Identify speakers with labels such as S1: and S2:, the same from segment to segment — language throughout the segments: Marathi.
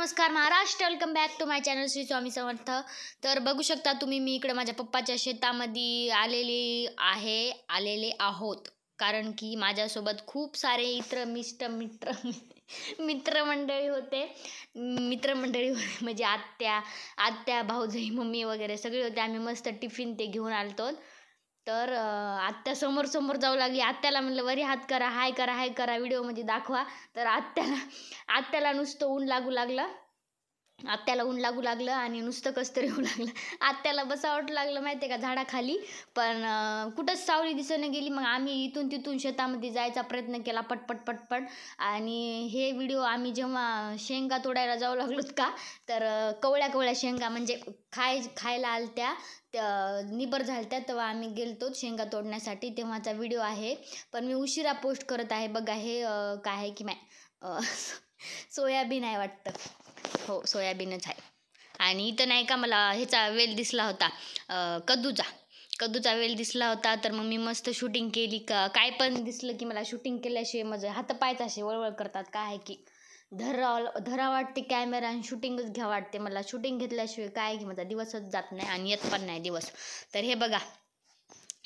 S1: नमस्कार Maharashtra, welcome back to my channel Shri Swami Samarth. तर बघू शकता तुम्ही, मी इकडे माझ्या पप्पाच्या शेतामध्ये आलेले आहोत. कारण की माझ्यासोबत खूप सारे मित्रमंडळी होते. म्हणजे आत्या भाऊजाई मम्मी वगैरे सगळे होते. आम्ही मस्त टिफिन ते घेऊन आलतो. तर आत्या समोर जाऊ लागली. आत्याला म्हणलं वरी हात करा, हाय करा व्हिडिओमध्ये दाखवा. तर आत्याला नुसतं ऊन लागू लागलं आणि नुसतं कसतरी होऊ लागलं. आत्याला बसावं लागलं माहिती आहे का झाडाखाली, पण कुठंच सावली दिसून गेली. मग आम्ही इथून तिथून शेतामध्ये जायचा प्रयत्न केला पटपट. आणि हे व्हिडिओ आम्ही जेव्हा शेंगा तोडायला जाऊ लागलोत का, तर कवळ्या शेंगा म्हणजे खायला आलत्या, निबर झालत्या, तेव्हा आम्ही गेलतो शेंगा तोडण्यासाठी. तेव्हाचा व्हिडिओ आहे, पण मी उशिरा पोस्ट करत आहे. बघा हे काय आहे की सोयाबीन आहे वाटतं. हो, सोयाबीनच आहे. आणि इथं नाही का मला ह्याचा वेल दिसला होता, कद्दूचा वेल दिसला होता. तर मग मी मस्त शूटिंग केली. काय पण दिसलं की मला शूटिंग केल्याशिवाय माझे हातपायच असे वळवळ करतात. काय आहे की धरा वाटते कॅमेरा आणि शूटिंगच घ्या वाटते. मला शूटिंग घेतल्याशिवाय काय की माझा दिवसच जात नाही आणि येत पण नाही दिवस. तर हे बघा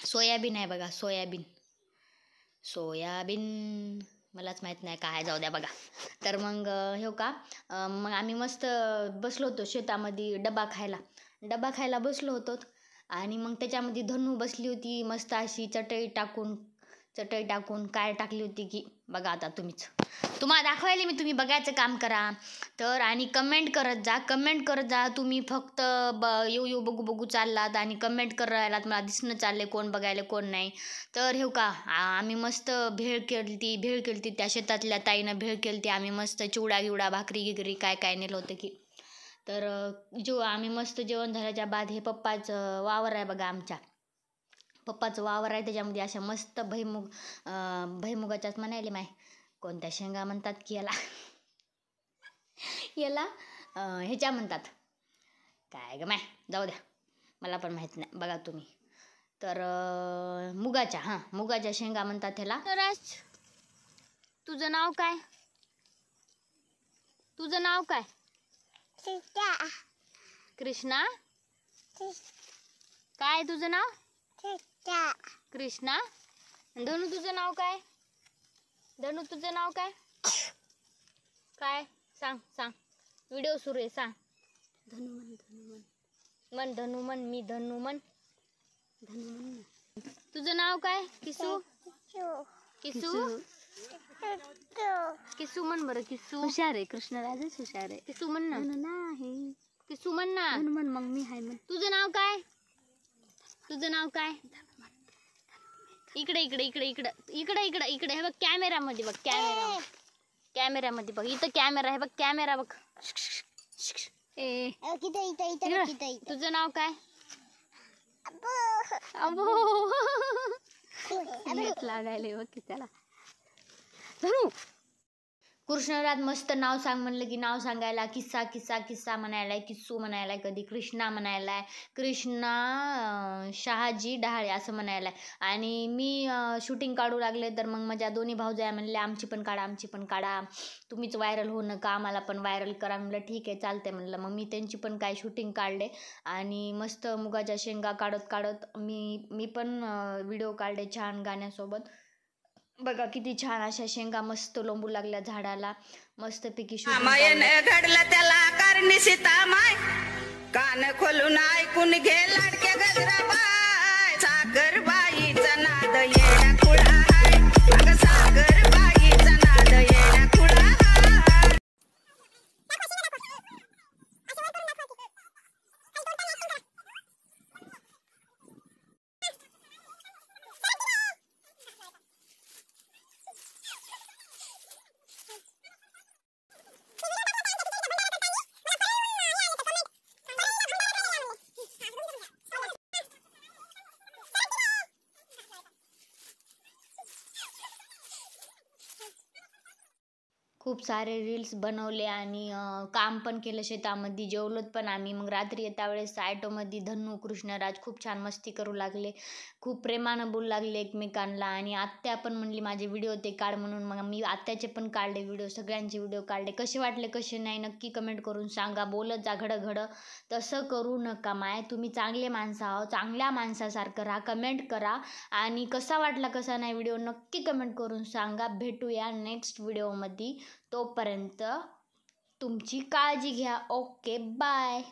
S1: सोयाबीन आहे, बघा सोयाबीन मलाच माहीत नाही काय, जाऊ द्या बघा. तर मग हो का, मग आम्ही मस्त बसलो होतो शेतामध्ये डबा खायला बसलो होतो. आणि मग त्याच्यामध्ये धनू बसली होती मस्त अशी चटई टाकून काय टाकली होती की बघा. आता तुम्हाला दाखवायला मी, तुम्ही बघायचं काम करा. तर आणि कमेंट करत जा. तुम्ही फक्त येऊ बघू चाललात आणि कमेंट करत राहिलात. मला दिसणं चालले कोण बघायला कोण नाही. तर हे का आम्ही मस्त भेळ केलती त्या शेतातल्या ताईनं भेळ केलती. आम्ही मस्त चिवडा भाकरी गिगरी काय नेलं होतं की. तर आम्ही मस्त जेवण झाल्याच्या बाद हे पप्पाचं वावर आहे बघा. आमच्या पप्पाचं वावर आहे, त्याच्यामध्ये अशा मस्त भुईमुगाच्याच म्हणायले माय कोणत्या शेंगा म्हणतात की याला ह्याच्या म्हणतात काय ग माय, जाऊ द्या मला पण माहीत नाही, बघा तुम्ही. तर मुगाच्या शेंगा म्हणतात ह्याला. तर तुझं नाव काय? कृष्णा. काय तुझं नाव? कृष्णा. धनू तुझं नाव काय? काय सांग, व्हिडिओ सुरू आहे, सांग. धनू म्हण, मी धनू म्हण. तुझं नाव काय? किसू म्हण बरं. किसू हुशार आहे, कृष्णराजच हुशार आहे. किसू म्हण ना. नाही किसू म्हण ना. मग मी हाय म्हण. तुझं नाव काय? इकडे हे बघ, कॅमेरामध्ये बघ, कॅमेरामध्ये बघ. इथं कॅमेरा आहे बघ, कॅमेरा बघ. तुझं नाव काय? लागायला बघ की त्याला. धनू कृष्णराज मस्त नाव सांग म्हणलं की नाव सांगायला, किस्सा म्हणायलाय, किस्सू म्हणायलाय, कधी कृष्णा म्हणायलाय, कृष्णा शहाजी डहाळे असं म्हणायलाय. आणि मी शूटिंग काढू लागले. तर मग माझ्या दोन्ही भाऊजाया म्हणले आमची पण काढा, तुम्हीच व्हायरल हो नका, आम्हाला पण व्हायरल करा. म्हणलं ठीक आहे चालते म्हणलं. मग मी त्यांची पण काय शूटिंग काढले आणि मस्त मुगाच्या शेंगा काढत मी पण व्हिडिओ काढले छान गाण्यासोबत. बघा किती छान अशा शेंगा मस्त लोंबू लागल्या झाडाला, मस्त पैकी
S2: घडलं त्याला कारणी सीता माय, कान खोलून ऐकून घे लाडक्या गजराबाई. सागरबाईचा नाद येडा खुळा हाय, अगं सागरबाईचा नाद येडा खुळा हाय.
S1: खूप सारे रील्स बनवले आणि काम पण केलं शेतामध्ये, जेवलोत पण आम्ही. मग रात्री येता वेळेस ॲटोमध्ये धन्नू, कृष्णराज खूप छान मस्ती करू लागले, खूप प्रेमानं बोलू लागले एकमेकांना. आणि आत्या पण म्हणली माझे व्हिडिओ ते काढ म्हणून. मग मी आत्याचे पण काढले व्हिडिओ, सगळ्यांचे व्हिडिओ काढले. कसे वाटले कसे नाही नक्की कमेंट करून सांगा. बोलत जा घडं तसं करू नका माय, तुम्ही चांगले माणसं आहो, चांगल्या माणसासारखं राहा. कमेंट करा आणि कसा वाटला कसा नाही व्हिडिओ नक्की कमेंट करून सांगा. भेटूया नेक्स्ट व्हिडिओमध्ये. तोपर्यंत तुमची काळजी घ्या. Okay bye.